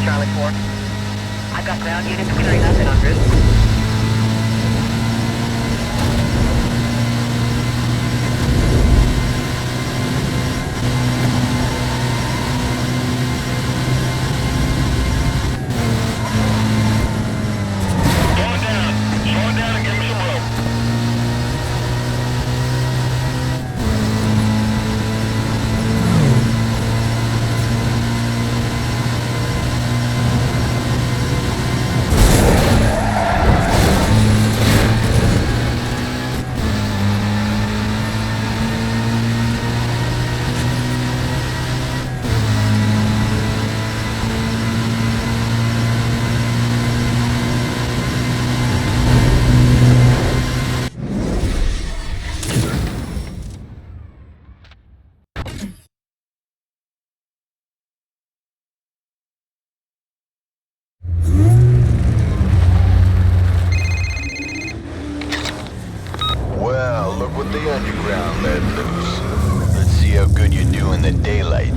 Charlie 4. I've got ground units clearing up and en route. Well, look what the underground let loose. Let's see how good you do in the daylight.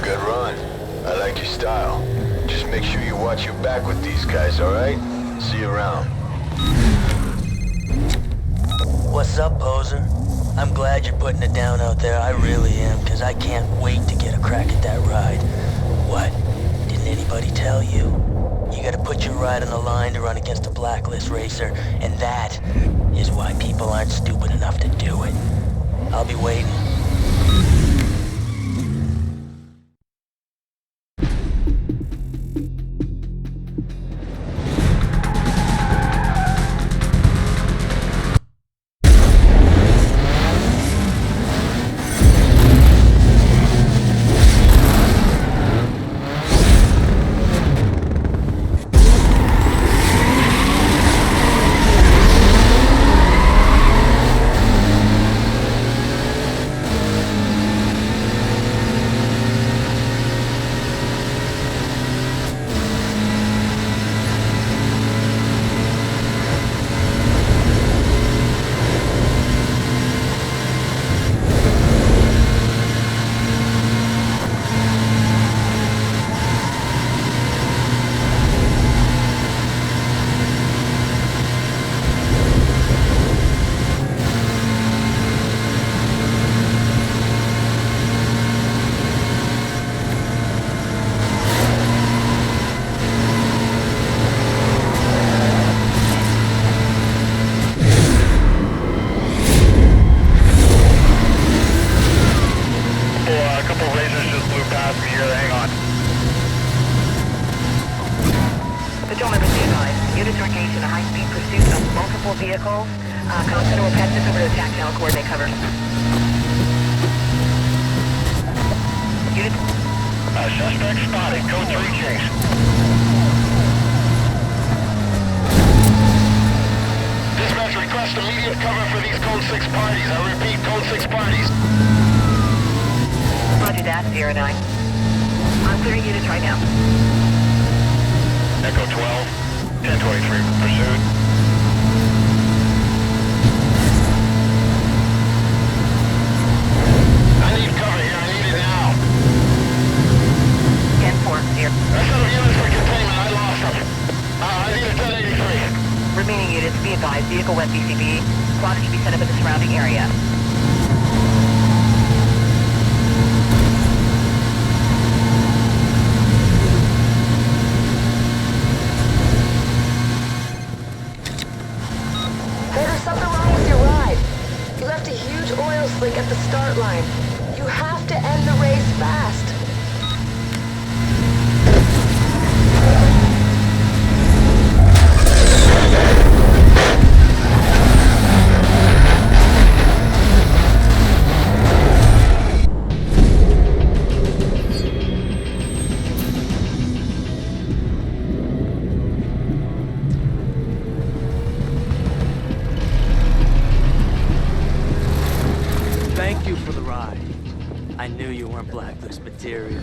Good run. I like your style. Just make sure you watch your back with these guys, alright? See you around. What's up, poser? I'm glad you're putting it down out there. I really am, because I can't wait to get a crack at that ride. What? Didn't anybody tell you? You gotta put your ride on the line to run against a blacklist racer, and that is why people aren't stupid enough to do it. I'll be waiting. Units are engaged in a high-speed pursuit of multiple vehicles. Comm Center will pass this over to the TAC channel coordinate cover. Units... Suspect spotted. Code 3 chase. Dispatch, request immediate cover for these Code 6 parties. I repeat, Code 6 parties. Roger that, Sierra 9. I'm clearing units right now. Echo 12, 1023 pursuit. I need cover here. I need it now. 10-4, Sierra. I set up units for containment. I lost them. I need a 1083. Remaining units, be advised, vehicle west BCB. Squad should be set up in the surrounding area. There's something wrong with your ride. You left a huge oil slick at the start line. You have to end the race fast. Thank you for the ride. I knew you weren't blacklist material.